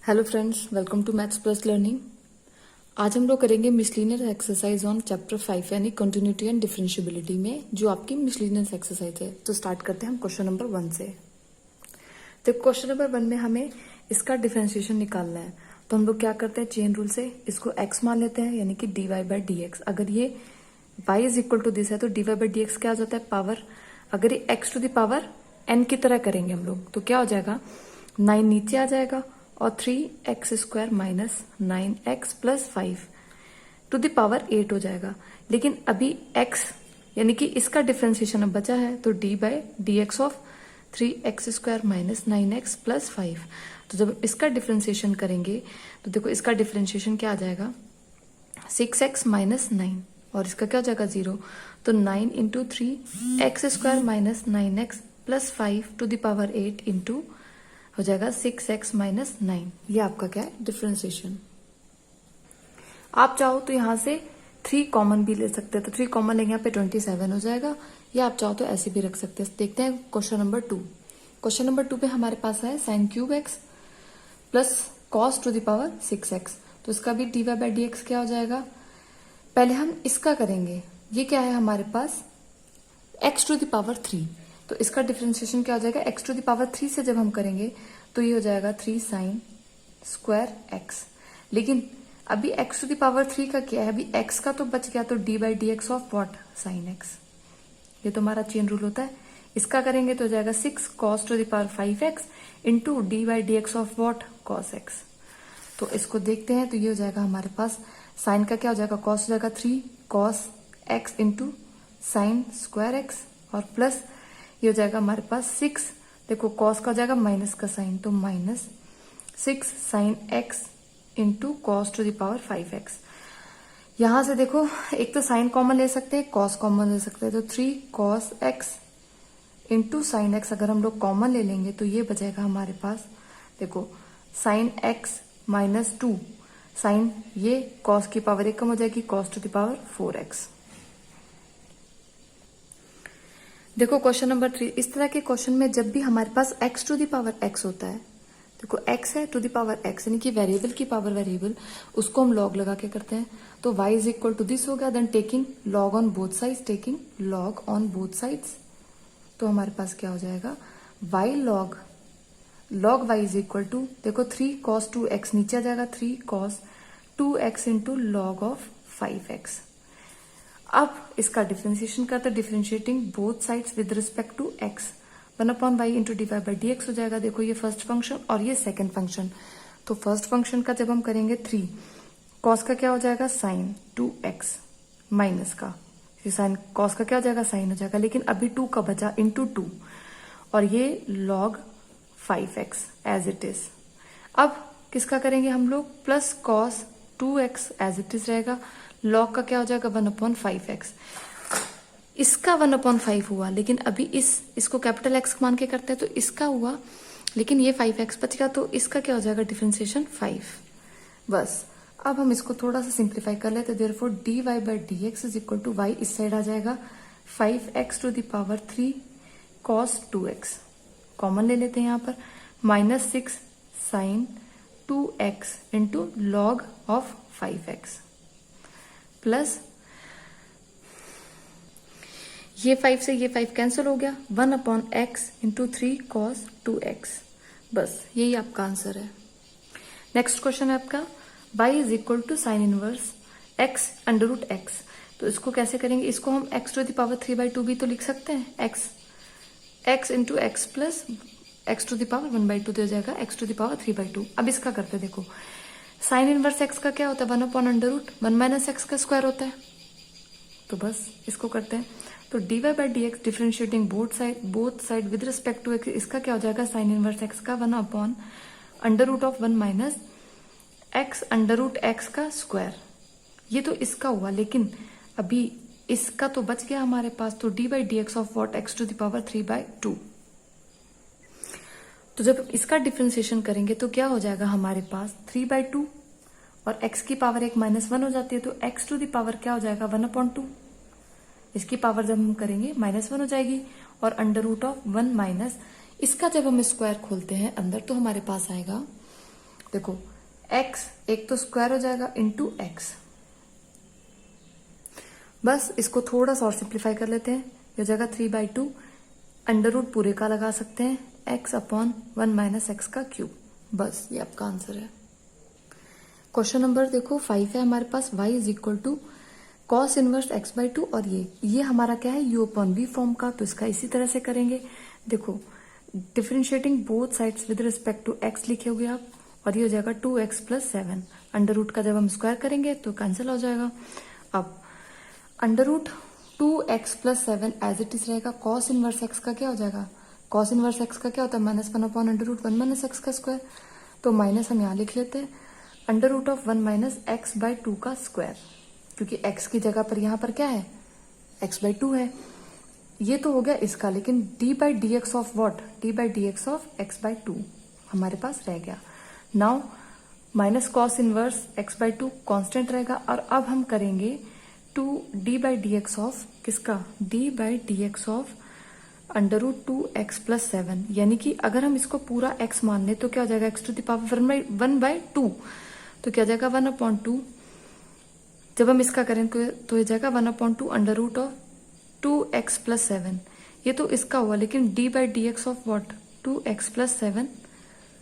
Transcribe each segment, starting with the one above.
Hello friends, welcome to maths plus learning. आज हम लोग करेंगे मिसलिनियस एक्सरसाइज ऑन चैप्टर 5 यानी कंटिन्यूटी एंड डिफरेंशिएबिलिटी में, जो आपकी मिसलिनियस एक्सरसाइज है। तो स्टार्ट करते हैं हम क्वेश्चन नंबर 1 से। तो क्वेश्चन नंबर 1 में हमें इसका डिफरेंशिएशन निकालना है। तो हम लोग क्या करते हैं, चेन रूल से इसको x मान लेते हैं, यानी कि dy बाई डी एक्स। अगर ये y is equal to this है तो dy बाई डी एक्स क्या हो जाता है, पावर। अगर ये x to the power n की तरह करेंगे हम लोग तो क्या हो जाएगा, 9 नीचे आ जाएगा और 3x square minus 9x plus 5 to the power 8 हो जाएगा। लेकिन अभी x यानी कि इसका डिफरेंशिएशन अब बचा है, तो d by d x of 3x square minus 9x plus 5। तो जब इसका डिफरेंशिएशन करेंगे तो देखो इसका डिफरेंशिएशन क्या आ जाएगा, 6x माइनस 9 और इसका क्या हो जाएगा 0। तो 9 into 3x square minus 9x plus 5 to the power 8 into हो जाएगा 6x माइनस 9। ये आपका क्या है, डिफरेंशिएशन। आप चाहो तो यहां से 3 कॉमन भी ले सकते हैं, तो 3 कॉमन लेंगे यहाँ पे 27 हो जाएगा, या आप चाहो तो ऐसे भी रख सकते हैं। देखते हैं क्वेश्चन नंबर 2। क्वेश्चन नंबर 2 पे हमारे पास है sine cube x plus cos to the power 6x। तो इसका भी dy बाई डी एक्स क्या हो जाएगा, पहले हम इसका करेंगे। ये क्या है हमारे पास, x टू द पावर 3। तो इसका डिफरेंशिएशन क्या हो जाएगा, x टू द पावर 3 से जब हम करेंगे तो ये हो जाएगा 3 साइन स्क्वायर x। लेकिन अभी x टू द पावर 3 का क्या है, अभी x का तो बच गया, तो d by d x of what, sine x। ये तो हमारा चेन रूल होता है। इसका करेंगे तो हो जाएगा 6 cos to the power 5x into D by d x of what, cos x। तो इसको देखते हैं, तो ये हो जाएगा हमारे पास साइन का क्या हो जाएगा, कॉस हो जाएगा 3 cos x into sine square x और प्लस ये हो जाएगा हमारे पास 6, देखो कॉस का हो जाएगा माइनस का साइन, तो minus 6 sine x into cos to the power 5x। यहां से देखो एक तो साइन कॉमन ले सकते हैं, कॉस कॉमन ले सकते हैं, तो 3 cos x into sine x अगर हम लोग कॉमन ले लेंगे तो ये बचेगा हमारे पास, देखो साइन x माइनस 2 साइन, ये कॉस की पावर 1 कम हो जाएगी, cos to the power 4x। देखो क्वेश्चन नंबर 3, इस तरह के क्वेश्चन में जब भी हमारे पास x to the power x होता है, देखो x है टू द पावर x यानी कि वेरिएबल की पावर वेरिएबल, उसको हम लॉग लगा के करते हैं। तो y is equal to this हो गया, then taking log on both sides, taking log on both sides. तो हमारे पास क्या हो जाएगा, y log y is equal to, देखो 3 कॉस 2x नीचे आ जाएगा, 3 cos 2x into log of 5x। अब इसका डिफरेंशिएशन करते हैं, differentiating both sides with respect to x, 1 upon y into d y by d x हो जाएगा। देखो ये फर्स्ट फंक्शन और ये सेकंड फंक्शन। तो फर्स्ट फंक्शन का जब हम करेंगे 3 कॉस का क्या हो जाएगा, साइन 2x माइनस का, साइन कॉस का क्या हो जाएगा, साइन हो जाएगा, लेकिन अभी 2 का बचा इंटू 2 और ये log 5x as it is. अब किसका करेंगे हम लोग, plus cos 2x as it is रहेगा, लॉग का क्या हो जाएगा 1 अपॉन 5x। इसका 1 अपॉन 5 हुआ, लेकिन अभी इसको कैपिटल x मान के करते हैं तो इसका हुआ, लेकिन ये 5x बच गया, तो इसका क्या हो जाएगा डिफरेंशिएशन 5। बस अब हम इसको थोड़ा सा सिंप्लीफाई कर लेते हैं। Therefore d y by d x is equal to y, इस साइड आ जाएगा 5x to the power 3 cos 2x, common ले लेते हैं यहाँ पर, minus 6 sine 2x into log of 5x plus ये 5 से ये 5 कैंसिल हो गया, 1 upon x into 3 cos 2x। बस यही आपका आंसर है। नेक्स्ट क्वेश्चन है आपका, y is equal to sine inverse x under root x. तो इसको कैसे करेंगे, इसको हम x टू द पावर 3/2 भी तो लिख सकते हैं, x into x plus x to the power 1/2 हो जाएगा x टू द पावर 3/2। अब इसका करते देखो, साइन इनवर्स x का क्या होता है, 1 upon under root 1 minus x का स्क्वायर होता है। तो बस इसको करते हैं, तो d y by d x differentiating both side with respect to x, इसका क्या हो जाएगा, साइन इनवर्स एक्स का 1 upon under root of 1 minus x under root x का स्क्वायर। ये तो इसका हुआ, लेकिन अभी इसका तो बच गया हमारे पास, तो d by d x of what, x to the power 3/2। तो जब इसका डिफरेंशिएशन करेंगे तो क्या हो जाएगा हमारे पास 3/2 और x की पावर 1 माइनस 1 हो जाती है, तो x टू द पावर क्या हो जाएगा 1/2। इसकी पावर जब हम करेंगे -1 हो जाएगी और अंडर रूट ऑफ 1 माइनस, इसका जब हम स्क्वायर खोलते हैं अंदर तो हमारे पास आएगा देखो x एक तो स्क्वायर हो जाएगा इंटू एक्स। बस इसको थोड़ा सा और सिंप्लीफाई कर लेते हैं, ये हो जाएगा 3/2 अंडर रूट पूरे का लगा सकते हैं x अपॉन 1 माइनस एक्स का क्यूब। बस ये आपका आंसर है। क्वेश्चन नंबर देखो 5 है हमारे पास, y is equal to cos inverse x/2 और ये हमारा क्या है u अपॉन v फॉर्म का, तो इसका इसी तरह से करेंगे। देखो differentiating both sides with respect to x लिखे हुए आप, और ये हो जाएगा 2x प्लस 7। अंडर रूट का जब हम स्क्वायर करेंगे तो कैंसिल हो जाएगा। अब under root 2x plus 7 as it is रहेगा। कॉस इनवर्स x का क्या हो जाएगा, कॉस इनवर्स x का क्या होता है -1 upon under root 1 minus x का स्क्वायर, तो माइनस हम यहाँ लिख लेते हैं under root of 1 minus x/2 का स्क्वायर, क्योंकि x की जगह पर यहाँ पर क्या है x/2 है। ये तो हो गया इसका, लेकिन d/dx of what, d/dx of x/2 हमारे पास रह गया। Now minus cos inverse x/2 constant रहेगा, और अब हम करेंगे 2d/dx ऑफ किसका, d/dx of under root 2x plus 7, यानी कि अगर हम इसको पूरा x मान ले तो क्या हो जाएगा x टू द पावर 1/2, तो क्या जाएगा 1/2। जब हम इसका करें तो ये जाएगा 1/2 under root of 2x plus 7। ये तो इसका हुआ, लेकिन d/dx of what 2x plus 7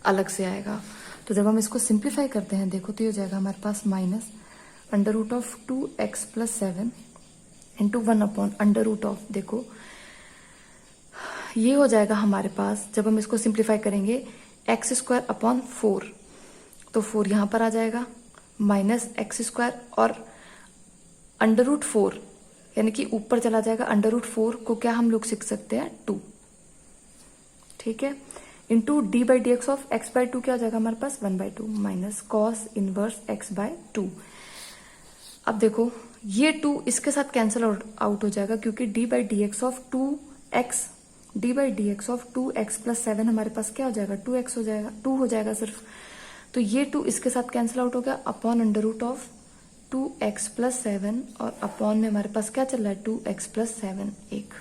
अलग से आएगा। तो जब हम इसको सिंप्लीफाई करते हैं देखो तो ये हो जाएगा हमारे पास minus under root of 2x plus 7 into 1 under root of, देखो ये हो जाएगा हमारे पास, जब हम इसको सिंप्लीफाई करेंगे x² अपॉन 4, तो 4 यहां पर आ जाएगा माइनस x² और अंडर रूट 4, यानी कि ऊपर चला जाएगा। अंडर रूट 4 को क्या हम लोग सीख सकते हैं 2, ठीक है, इंटू d/dx ऑफ x/2 क्या हो जाएगा हमारे पास 1/2 माइनस कॉस इनवर्स x/2। अब देखो ये 2 इसके साथ कैंसिल आउट हो जाएगा, क्योंकि d/dx ऑफ 2x प्लस 7 हमारे पास क्या हो जाएगा 2x हो जाएगा, 2 हो जाएगा सिर्फ। तो ये 2 इसके साथ कैंसिल आउट हो गया, upon under root of 2x plus 7, और अपॉन में हमारे पास क्या चल रहा है 2x प्लस 7 एक,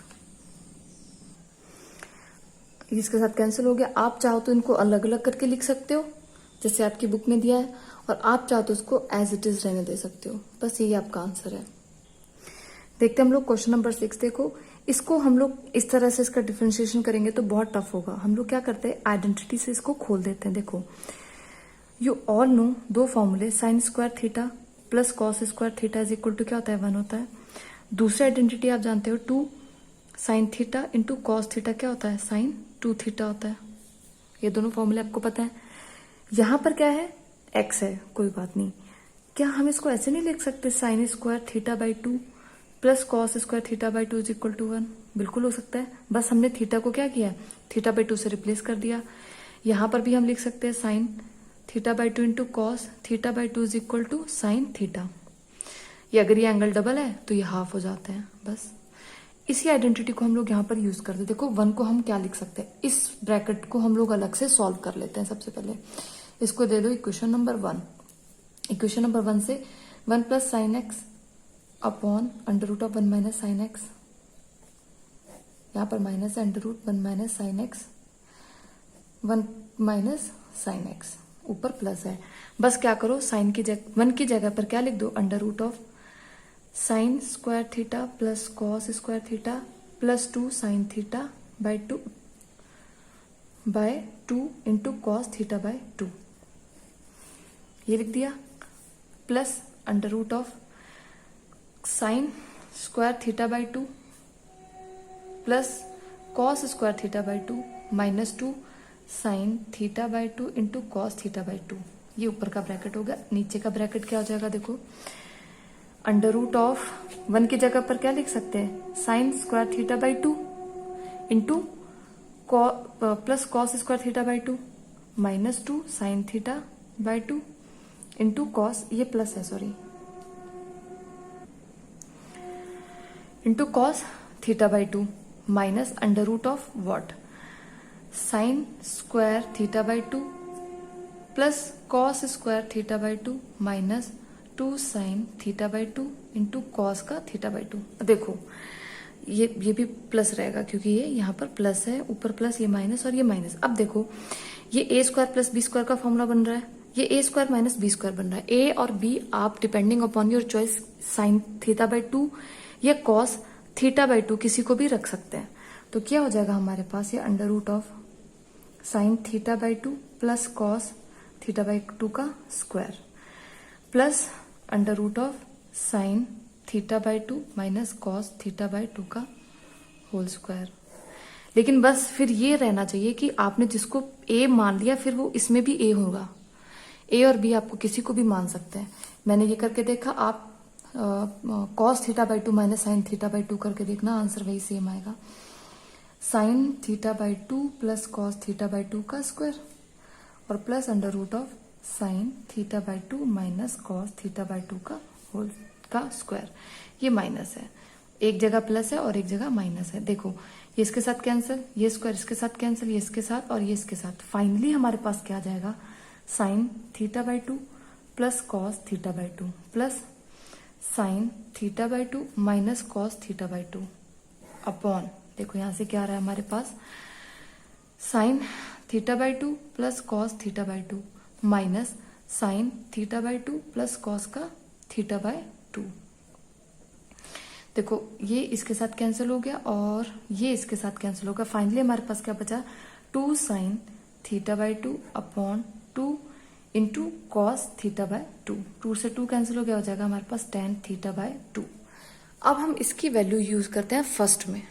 इसके साथ कैंसिल हो गया। आप चाहो तो इनको अलग अलग करके लिख सकते हो जैसे आपकी बुक में दिया है, और आप चाहो तो उसको एज इट इज रहने दे सकते हो। बस यही आपका आंसर है। देखते हैं हम लोग क्वेश्चन नंबर 6। देखो इसको हम लोग इस तरह से इसका डिफरेंशिएशन करेंगे तो बहुत टफ होगा। हम लोग क्या करते हैं आइडेंटिटी से इसको खोल देते हैं। देखो यू ऑल नो 2 फॉर्मूले sine square theta plus cos square theta is equal to क्या होता है 1 होता है। दूसरी आइडेंटिटी आप जानते हो 2 sine theta into cos theta क्या होता है साइन 2 थीटा होता है। ये दोनों फॉर्मूले आपको पता है। यहां पर क्या है x है, कोई बात नहीं। क्या हम इसको ऐसे नहीं लिख सकते sine square theta by 2 plus cos square theta by 2 is equal to 1, बिल्कुल हो सकता है। बस हमने थीटा को क्या किया थीटा बाई 2 से रिप्लेस कर दिया। यहां पर भी हम लिख सकते हैं sine theta by 2 into cos theta by 2 is equal to sine theta. ये अगर ये एंगल डबल है तो ये हाफ हो जाते हैं। बस इसी आइडेंटिटी को हम लोग यहाँ पर यूज करते हैं। देखो 1 को हम क्या लिख सकते हैं, इस ब्रैकेट को हम लोग अलग से सॉल्व कर लेते हैं। सबसे पहले इसको दे दो इक्वेशन नंबर 1। इक्वेशन नंबर 1 से 1 plus sine x upon under root of 1 minus sine x, यहाँ पर माइनस है under root 1 minus sine x, 1 minus sine x, ऊपर प्लस है। बस क्या करो साइन की जगह 1 की जगह पर क्या लिख दो under root of sine square theta plus cos square theta plus 2 sine theta by 2 into cos theta by 2, ये लिख दिया। Plus under root of sine square theta by 2 plus cos square theta by 2 minus 2 sine theta by 2 into cos theta by 2। ये ऊपर का bracket होगा। नीचे का bracket क्या हो जाएगा देखो अंडर रूट ऑफ 1 की जगह पर क्या लिख सकते हैं sine square theta by 2 into plus cos square theta by 2 minus 2 sine theta by 2 into cos, ये प्लस है sorry, into cos theta by 2 minus under root of what sine square theta by 2 plus cos square theta by 2 minus 2 sine theta by 2 into cos का theta by 2। देखो ये भी plus रहेगा क्योंकि ये यहाँ पर प्लस है, ऊपर प्लस, ये माइनस और ये माइनस। अब देखो ये a square plus b square का फॉर्मूला बन रहा है। ये a square minus b square बन रहा है। ए और बी आप depending upon your choice sine theta by 2 या कॉस थीटा बाई 2 किसी को भी रख सकते हैं। तो क्या हो जाएगा हमारे पास, ये under root of sine theta by 2 plus cos theta by 2 का square plus under root of sine theta by 2 minus cos theta by 2 का होल स्क्वायर। लेकिन बस फिर ये रहना चाहिए कि आपने जिसको ए मान लिया फिर वो इसमें भी ए होगा। ए और बी आपको किसी को भी मान सकते हैं। मैंने ये करके देखा, आप cos theta by 2 minus sine theta by 2 करके देखना, आंसर वही सेम आएगा। Sine theta by 2 plus cos theta by 2 का स्क्वायर और plus under root of sine theta by 2 minus cos theta by 2 का होल का स्क्वायर। ये माइनस है, एक जगह प्लस है और एक जगह माइनस है। देखो ये इसके साथ कैंसिल, ये स्क्वायर इसके साथ कैंसिल, ये इसके साथ और ये इसके साथ। फाइनली हमारे पास क्या आ जाएगा, sine theta by 2 plus cos theta by 2 plus sine theta by 2 minus cos theta by 2 upon, देखो यहां से क्या आ रहा है हमारे पास, sine theta by 2 plus cos theta by 2 minus sine theta by 2 plus cos का थीटा बाई 2। देखो ये इसके साथ कैंसिल हो गया और ये इसके साथ कैंसिल हो गया। फाइनली हमारे पास क्या बचा, 2 sine theta by 2 upon 2 into cos theta by 2। 2 से 2 कैंसिल हो गया, हो जाएगा हमारे पास tan थीटा बाय 2। अब हम इसकी वैल्यू यूज करते हैं फर्स्ट में,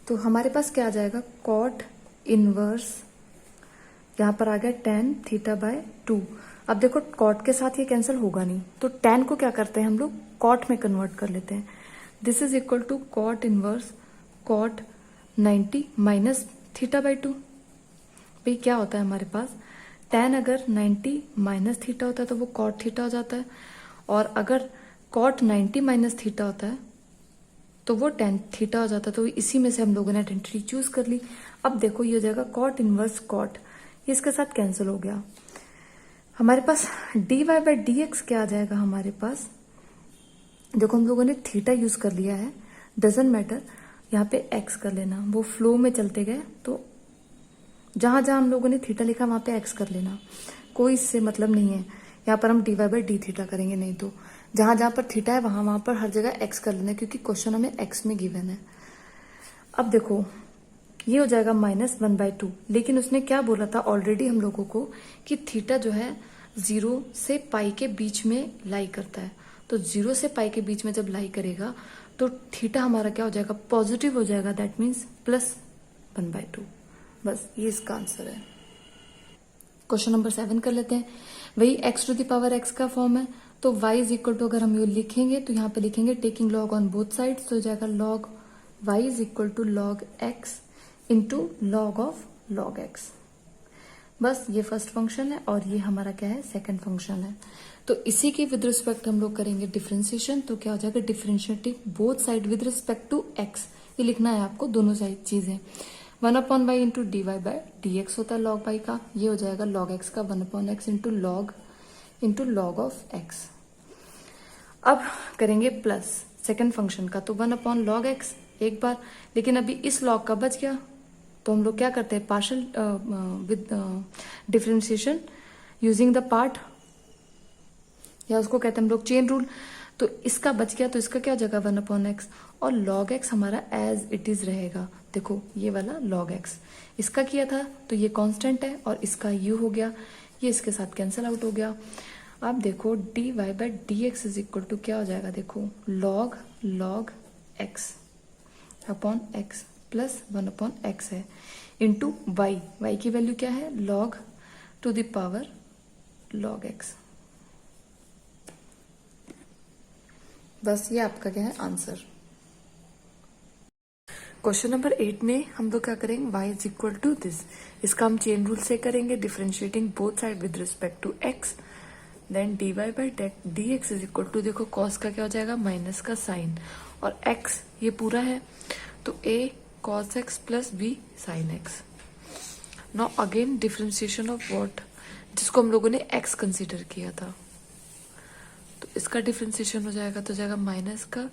तो हमारे पास क्या आ जाएगा, कॉट इनवर्स, यहां पर आ गया tan थीटा बाय 2। अब देखो कॉट के साथ ये कैंसिल होगा नहीं, तो tan को क्या करते हैं हम लोग, कॉट में कन्वर्ट कर लेते हैं। This is equal to cot inverse cot 90 minus theta by 2। भाई क्या होता है हमारे पास, tan अगर 90 माइनस थीटा होता है तो वो कॉट थीटा हो जाता है, और अगर कॉट 90 माइनस थीटा होता है तो वो tan थीटा हो जाता है। तो इसी में से हम लोगों ने आइडेंटिटी चूज कर ली। अब देखो ये हो जाएगा कॉट इनवर्स कॉट, ये इसके साथ कैंसिल हो गया। हमारे पास dy बाई dx क्या आ जाएगा हमारे पास, देखो हम लोगों ने थीटा यूज कर लिया है, डजेंट मैटर, यहाँ पे x कर लेना, वो फ्लो में चलते गए तो जहां जहां हम लोगों ने थीटा लिखा वहां पे x कर लेना, कोई इससे मतलब नहीं है। यहाँ पर हम dy बाई डी थीटा करेंगे, नहीं तो जहां जहां पर थीटा है वहां वहां पर हर जगह x कर लेना, क्योंकि क्वेश्चन हमें x में गिवन है। अब देखो ये हो जाएगा -1/2, लेकिन उसने क्या बोला था ऑलरेडी हम लोगों को कि थीटा जो है 0 से पाई के बीच में लाई करता है। तो 0 से पाई के बीच में जब लाई करेगा तो थीटा हमारा क्या हो जाएगा, पॉजिटिव हो जाएगा, दैट मीन्स +1/2। बस ये इसका आंसर है। क्वेश्चन नंबर 7 कर लेते हैं। वही x to the power x का फॉर्म है, तो y इज इक्वल टू, अगर हम ये लिखेंगे तो यहाँ पे लिखेंगे taking log on both sides, तो हो जाएगा log y is equal to log x into log of log x। बस ये फर्स्ट फंक्शन है और ये हमारा क्या है, सेकंड फंक्शन है। तो इसी के विद रिस्पेक्ट हम लोग करेंगे डिफरेंशिएशन, तो क्या हो जाएगा, differentiating both side with respect to x। ये लिखना है आपको, दोनों साइड चीजें। 1/y into dy by dx होता है log y का, ये हो जाएगा log x का 1/x into log of x। अब करेंगे प्लस सेकंड फंक्शन का, तो 1/log x एक बार, लेकिन अभी इस log का बच गया, तो हम लोग क्या करते हैं, partial with differentiation using the part, या उसको कहते हैं हम लोग चेन रूल। तो इसका बच गया, तो इसका क्या हो जाएगा 1/x, और log x हमारा एज इट इज रहेगा। देखो ये वाला log x, इसका किया था तो ये कांस्टेंट है और इसका u हो गया, ये इसके साथ कैंसिल आउट हो गया। अब देखो dy by dx is equal to क्या हो जाएगा, देखो log x upon x plus 1/x है इंटू y की वैल्यू क्या है, log to the power log x। बस ये आपका क्या है आंसर। क्वेश्चन नंबर 8 में हम लोग क्या करेंगे, y is equal to this, इसका हम चेन रूल से करेंगे, differentiating both side with respect to x, then dy by dx is equal to, देखो cos का क्या हो जाएगा, माइनस का साइन, और x ये पूरा है तो a cos x plus b sin x। Now again differentiation of what, जिसको हम लोगों ने x कंसीडर किया था, तो इसका डिफरेंशिएशन हो जाएगा, तो जाएगा माइनस का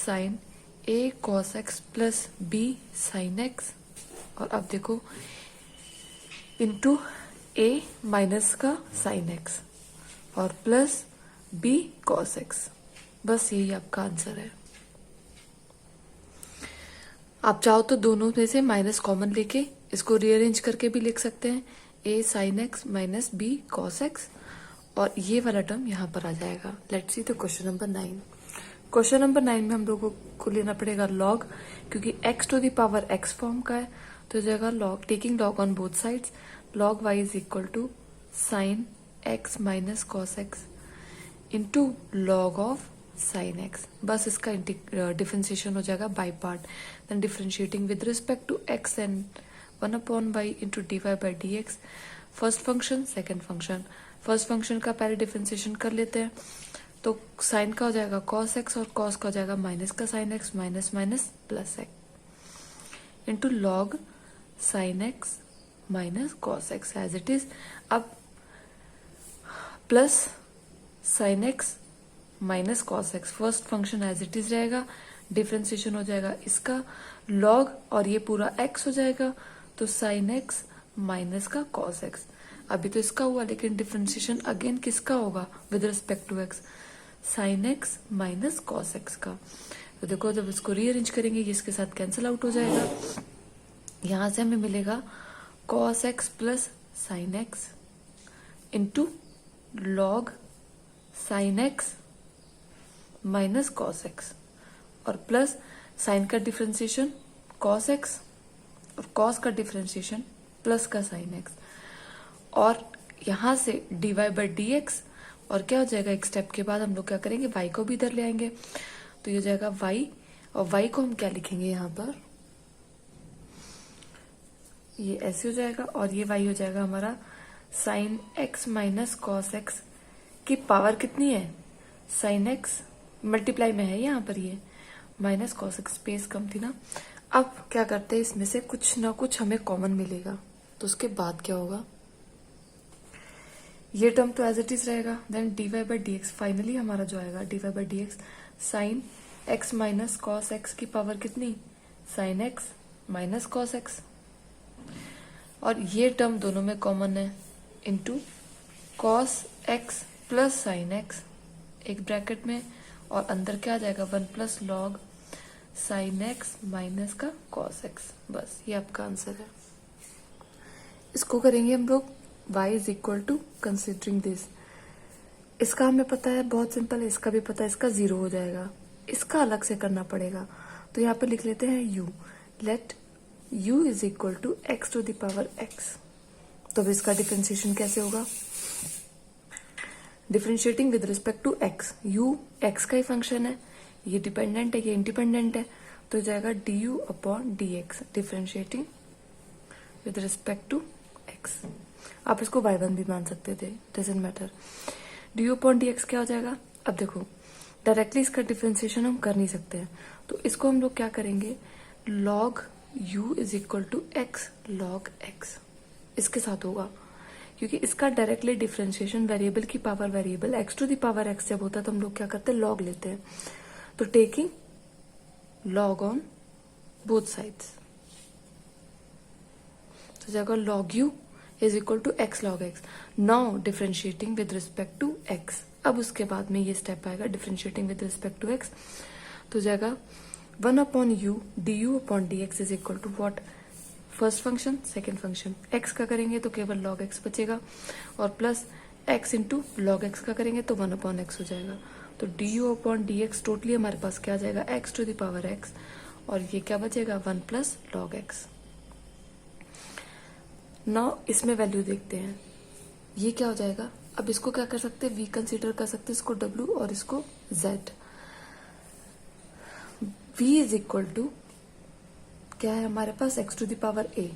sine a cos x plus b sin x, और अब देखो इंटू a माइनस का साइन एक्स और प्लस b कॉस एक्स। बस यही आपका आंसर है। आप चाहो तो दोनों में से माइनस कॉमन लेके इसको रीअरेंज करके भी लिख सकते हैं, a sign x minus b cos x, और ये वाला टर्म यहाँ पर आ जाएगा। Let's see the question number 9। Question number 9 में हम लोगों को लेना पड़ेगा लॉग, क्योंकि x to the power x form का है, तो हो जाएगा log, taking log on both sides, log y is equal to sine x minus cos x into log of sine x. बस इसका डिफरेंशिएशन हो जाएगा by part, then differentiating with respect to x and 1/y into d y by d x. First function second function, first function का पहले differentiation कर लेते हैं, तो साइन का हो जाएगा कॉस एक्स और कॉस का हो जाएगा माइनस का sine x, minus minus plus x into log sine x minus cos x as it is. अब plus sine x minus cos x, first function as it is रहेगा, differentiation हो जाएगा इसका लॉग और ये पूरा एक्स हो जाएगा, तो साइन एक्स माइनस का कॉस एक्स। अभी तो इसका हुआ, लेकिन डिफरेंशिएशन अगेन किसका होगा with respect to x, sine x minus cos x का। तो देखो जब इसको रीअरेंज करेंगे ये इसके साथ कैंसिल आउट हो जाएगा, यहां से हमें मिलेगा cos x plus sine x into log sine x minus cos x और प्लस साइन का डिफरेंशिएशन कॉस एक्स और कॉस का डिफरेंशिएशन प्लस का साइन एक्स, और यहां से d y by d x, और क्या हो जाएगा एक स्टेप के बाद हम लोग क्या करेंगे y को भी इधर ले आएंगे, तो ये हो जाएगा y, और y को हम क्या लिखेंगे यहां पर, ये ऐसे हो जाएगा, और ये y हो जाएगा हमारा sign x minus cos x की पावर कितनी है, साइन एक्स मल्टीप्लाई में है यहाँ पर, ये माइनस कॉस एक्स, स्पेस कम थी ना। अब क्या करते हैं, इसमें से कुछ ना कुछ हमें कॉमन मिलेगा, तो उसके बाद क्या होगा, ये टर्म तो एज इट इज रहेगा, then d y by d x, finally हमारा जो आएगा d y by d x sine x minus cos x की पावर कितनी, sine x minus cos x, और ये टर्म दोनों में कॉमन है, into cos x plus sine x एक ब्रैकेट में, और अंदर क्या आ जाएगा 1 plus log sine x minus का कॉस एक्स। बस ये आपका आंसर है। इसको करेंगे हम लोग y is equal to considering this, इसका हमें पता है बहुत सिंपल है, इसका भी पता है, इसका 0 हो जाएगा, इसका अलग से करना पड़ेगा, तो यहाँ पे लिख लेते हैं u, let u is equal to x to the power x। तो अब इसका डिफरेंशिएशन कैसे होगा, differentiating with respect to x, u x का ही फंक्शन है, ये डिपेंडेंट है ये इंडिपेंडेंट है, तो जाएगा du upon dx, differentiating with respect to x। आप इसको y1 भी मान सकते थे, doesn't matter. du upon dx क्या हो जाएगा, अब देखो डायरेक्टली इसका डिफरेंशिएशन हम कर नहीं सकते हैं, तो इसको हम लोग क्या करेंगे, log u is equal to x log x इसके साथ होगा, क्योंकि इसका डायरेक्टली डिफरेंशिएशन वेरिएबल की power variable x to the power x जब होता है तो हम लोग क्या करते हैं, लॉग लेते हैं, तो taking log on both sides, तो जाएगा log u is equal to x log x। Now differentiating with respect to x, अब उसके बाद में ये स्टेप आएगा differentiating with respect to x, तो जाएगा 1 upon u du upon dx is equal to what, first function second function, x का करेंगे तो केवल log x बचेगा, और plus x into log x का करेंगे तो 1 अपॉन एक्स हो जाएगा, तो du अपॉन dx टोटली हमारे पास क्या आ जाएगा, x to the power x, और ये क्या बचेगा 1 प्लस लॉग एक्स। नाउ इसमें वैल्यू देखते हैं, ये क्या हो जाएगा, अब इसको क्या कर सकते हैं, v कंसीडर कर सकते हैं, इसको w और इसको z। v is equal to क्या है हमारे पास, x to the power a।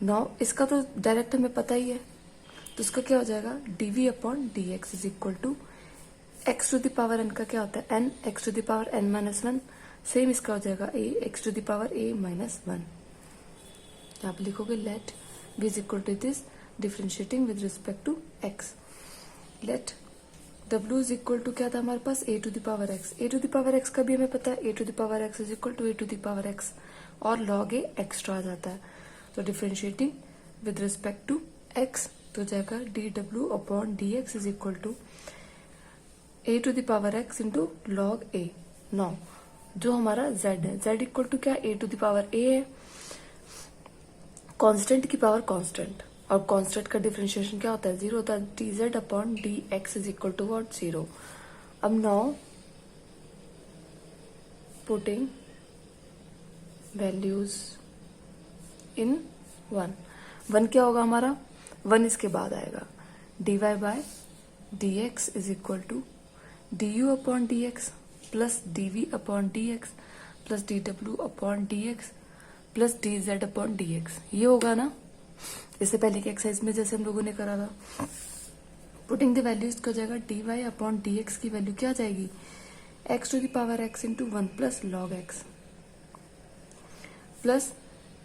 Now इसका तो डायरेक्ट हमें पता ही है, तो इसका क्या हो जाएगा, dv upon dx is equal to x to the power n का क्या होता है n, x to the power n माइनस 1, सेम इसका हो जाएगा a x to the power a माइनस 1। यहाँ पे लिखोगे let v is equal to this differentiating with respect to x, let w is equal to क्या था हमारे पास, a to the power x, a to the power x का भी हमें पता है, a to the power x is equal to a to the power x, और log a एक्स्ट्रा आ जाता है, तो differentiating with respect to x तो जाएगा डी डब्ल्यू upon d x is equal to a to the power x into log a. Now जो हमारा z है, z इक्वल टू क्या, a to the power a है, कांस्टेंट की power constant, और कांस्टेंट का डिफरेंशिएशन क्या होता है, 0 होता है। D z upon d x is equal to what, 0। अब नाउ पुटिंग वैल्यूज इन 1 क्या होगा हमारा, 1 इसके बाद आएगा, dy by d x is equal to d u upon d x plus d v upon d x plus d डब्ल्यू upon d x plus d z upon d x. ये होगा ना, इससे पहले की एक्सरसाइज में जैसे हम लोगों ने करा था। पुटिंग द वैल्यूज का जाएगा d y upon d x की वैल्यू क्या जाएगी, x to the power x into 1 plus log x plus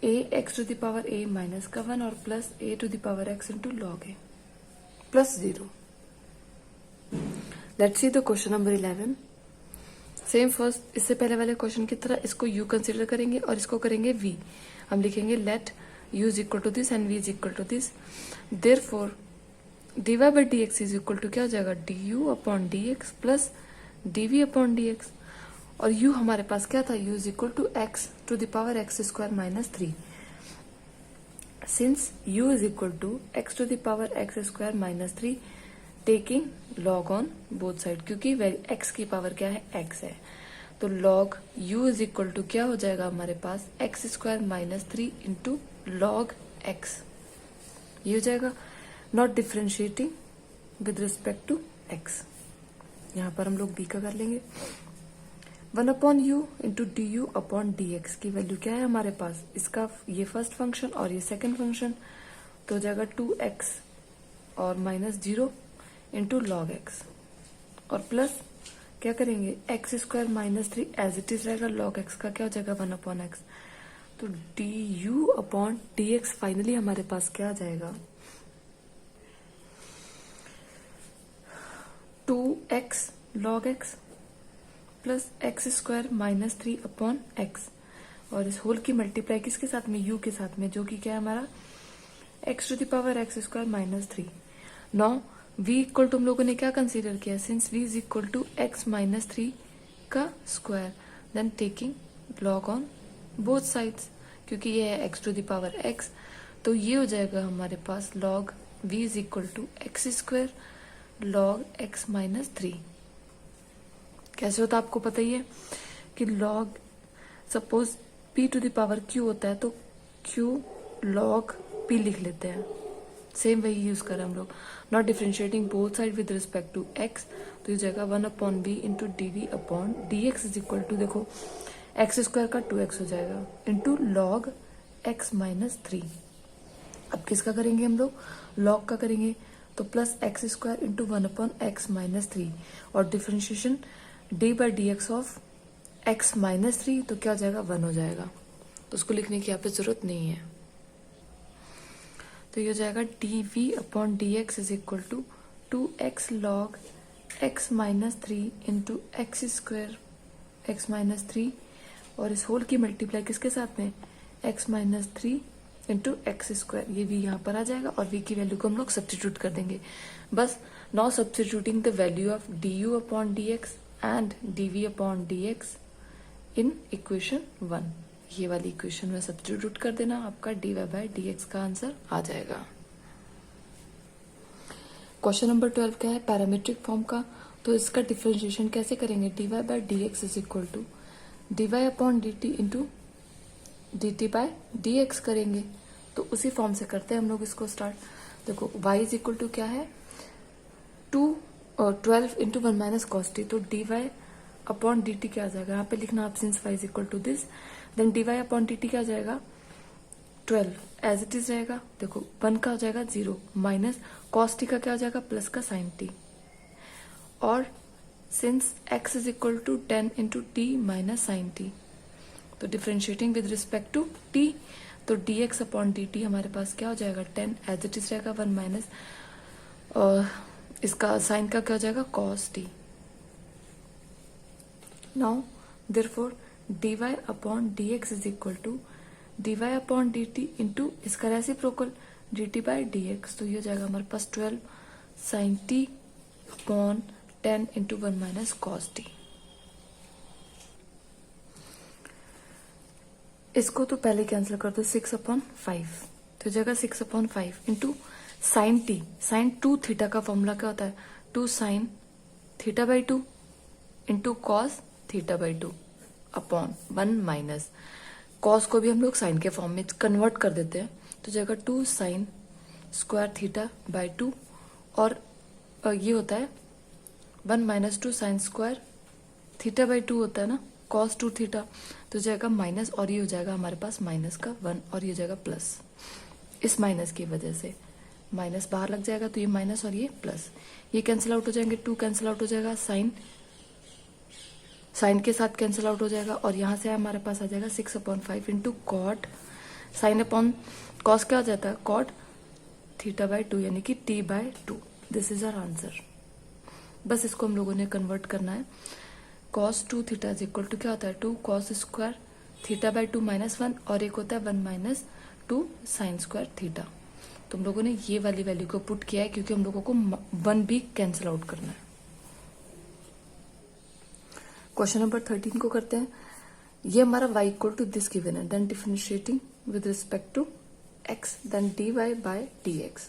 a x to the power a minus का 1 और plus a to the power x into log a plus 0। Let's see the question number 11। Same first इससे पहले वाले question की तरह इसको u consider करेंगे और इसको करेंगे v। हम लिखेंगे let u is equal to this and v is equal to this. Therefore dy by d x is equal to क्या हो जाएगा, du upon d x plus dv upon d x, और u हमारे पास क्या था, u is equal to x to the power x square minus 3। Since u is equal to x to the power x square minus 3 taking log on both side, क्योंकि x की power क्या है, x है, तो log u is equal to क्या हो जाएगा हमारे पास, x square minus 3 into log x। ये हो जाएगा not differentiating with respect to x। यहां पर हम लोग b का कर लेंगे, 1 upon you into D u upon d x की वैल्यू क्या है हमारे पास, इसका ये फर्स्ट फंक्शन और ये सेकंड फंक्शन, तो हो जाएगा 2x और माइनस 0 इंटू लॉग एक्स, और प्लस क्या करेंगे, x square minus 3 as it is रहेगा, लॉग एक्स का क्या हो जाएगा 1 अपॉन एक्स, तो d u upon d x finally हमारे पास क्या आ जाएगा, 2x log x plus x square minus 3 upon x, और इस होल की मल्टीप्लाई किसके साथ में, u के साथ में, जो कि क्या है हमारा x to the power x square minus 3। Now v equal to हम लोगों ने क्या कंसीडर किया, since v is equal to x minus 3 का square, then taking log on both sides, क्योंकि ये है x to the power x, तो ये हो जाएगा हमारे पास log v is equal to x square log x minus 3। कैसे होता है आपको पता ही है कि log, suppose p to the power q होता है तो q लॉग p लिख लेते हैं, सेम वही यूज करें हम लोग, not differentiating both side with respect to x, तो ये जाएगा 1 upon b into d v upon d x is equal to, देखो एक्स स्क्वायर का 2x हो जाएगा इंटू लॉग x माइनस 3। अब किसका करेंगे हम लोग, लॉग का करेंगे, तो plus x square into 1 upon x minus 3, और differentiation D by d x of x minus 3, तो क्या हो जाएगा 1 हो जाएगा, तो उसको लिखने की यहाँ पे जरूरत नहीं है। तो ये हो जाएगा d v upon d x is equal to 2x log x minus 3 into x square x minus 3, और इस होल की मल्टीप्लाई किसके साथ में, x minus 3 into x square, ये भी यहाँ पर आ जाएगा, और v की वैल्यू को हम लोग सब्सटीट्यूट कर देंगे बस। Now substituting the value of d u upon d x and d v upon d x in equation 1, ये वाली इक्वेशन में सब्स्टिट्यूट कर देना, आपका dy बाय dx का आंसर आ जाएगा। क्वेश्चन नंबर 12 क्या है, पैरामीट्रिक फॉर्म का, तो इसका डिफरेंशिएशन कैसे करेंगे, dy by dx is equal to dy upon dt into dt by dx करेंगे, तो उसी फॉर्म से करते हैं हम लोग इसको स्टार्ट। देखो y इज इक्वल टू क्या है, 12 इंटू 1 माइनस कॉस टी, तो dy अपॉन डी टी क्या आ जाएगा, यहाँ पे लिखना आप, since y is equal to this, then dy upon d t क्या आ जाएगा 12 एज इट इज रहेगा, देखो 1 का हो जाएगा 0 माइनस कॉस टी का क्या हो जाएगा प्लस का साइन टी, और since x is equal to 10 into t minus sine t, तो differentiating with respect to t, तो dx अपॉन dt हमारे पास क्या हो जाएगा 10 एज इट इज रहेगा 1 माइनस इसका साइन का क्या हो जाएगा cos t। Now therefore dy upon dx is equal to dy upon dt into इसका reciprocal d t by d x, तो ये हो जाएगा हमारे पास 12 sine t upon 10 into 1 minus cos t. इसको तो पहले कैंसिल कर दो, 6/5 तो जगह 6/5 into sine t, sine 2 theta का फॉर्मूला क्या होता है, 2 sine theta by 2 into cos theta by 2 upon 1 minus cos को भी हम लोग साइन के फॉर्म में कन्वर्ट कर देते हैं, तो जगह 2 साइन स्क्वायर थीटा बाई 2 और ये होता है 1 minus 2 sign square theta by 2 होता है ना, कॉस 2 थीटा, तो जाएगा माइनस और ये हो जाएगा हमारे पास माइनस का 1 और ये हो जाएगा प्लस। इस माइनस की वजह से माइनस बाहर लग जाएगा, तो ये माइनस और ये प्लस, ये कैंसिल आउट हो जाएंगे, 2 कैंसिल आउट हो जाएगा, साइन के साथ कैंसिल आउट हो जाएगा और यहां से हमारे पास आ जाएगा 6/5 into cot sine upon cos क्या हो जाता है, कॉट थीटा बाई 2 यानी कि t by 2। This is our answer. बस इसको हम लोगों ने कन्वर्ट करना है। cos 2 theta is equal to क्या होता है, 2 cos square theta by 2 minus 1 और एक होता है 1 माइनस 2 साइन स्क्वायर थीटा। तो हम लोगों ने ये वाली वैल्यू को पुट किया है क्योंकि हम लोगों को 1 भी कैंसिल आउट करना है। क्वेश्चन नंबर 13 को करते हैं। ये हमारा y equal to this given है, then differentiating with respect to x, then dy by dx।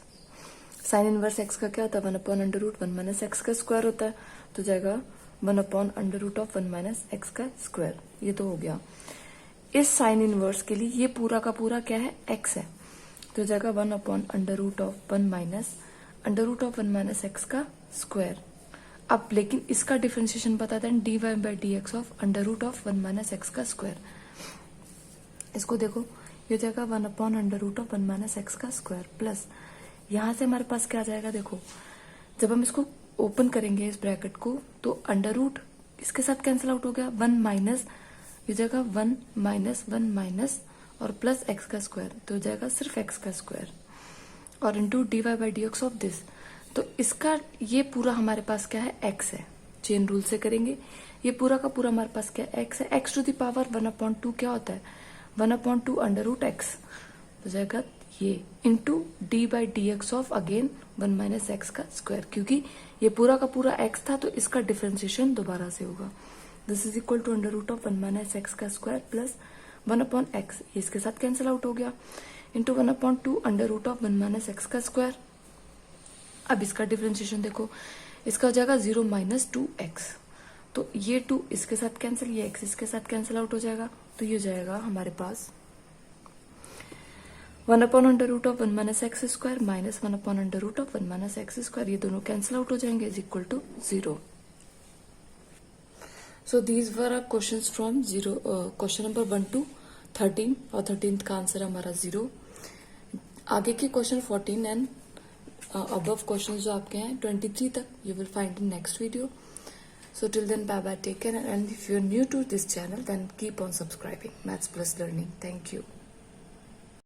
Sine inverse x का क्या होता है, 1/√1 माइनस x का स्क्वायर होता है, तो जाएगा 1/√1 माइनस x का स्क्वायर। ये तो हो गया। इस साइन इनवर्स के लिए ये पूरा का पूरा क्या है, x है, तो जाएगा 1/√1 माइनस √1 माइनस x का स्क्वायर। अब लेकिन इसका डिफरेंशिएशन बताते हैं dy by d x of √1 minus x का स्क्वायर। इसको देखो, ये हो जाएगा 1/√1 माइनस x का स्क्वायर प्लस यहां से हमारे पास क्या आ जाएगा, देखो जब हम इसको ओपन करेंगे इस ब्रैकेट को तो अंडर इसके साथ कैंसिल आउट हो गया, 1 माइनस ये जाएगा 1 माइनस और प्लस x का स्क्वायर, तो हो जाएगा सिर्फ x का स्क्वायर और into dy by d x of this. तो इसका ये पूरा हमारे पास क्या है, x है। चेन रूल से करेंगे, ये पूरा का पूरा हमारे पास क्या x है, x टू द पावर 1/2 क्या होता है, 1/2 √x, तो जाएगा ये into D by d x of again 1 minus x का स्क्वायर, क्योंकि ये पूरा का पूरा x था तो इसका डिफरेंशिएशन दोबारा से होगा। This is equal to √1 minus x का स्क्वायर प्लस 1/x, ये इसके साथ कैंसिल आउट हो गया, इंटू 1/2 √1 माइनस एक्स का स्क्वायर। अब इसका डिफरेंशिएशन देखो, इसका हो जाएगा 0 माइनस 2x, तो ये 2 इसके साथ कैंसिल, ये x इसके साथ कैंसिल आउट हो जाएगा, तो ये जाएगा हमारे पास 1/√1 minus x square minus 1/√1 minus x square, ये दोनों कैंसिल आउट हो जाएंगे, is equal to 0। So these were are questions from 0 question number 1 to 13 और 13th का आंसर हमारा 0। आगे के क्वेश्चन 14 एंड above questions जो आपके हैं 23 तक you will find in next video. So till then, bye bye, take care, and if you're new to this channel then keep on subscribing. Maths Plus Learning. Thank you.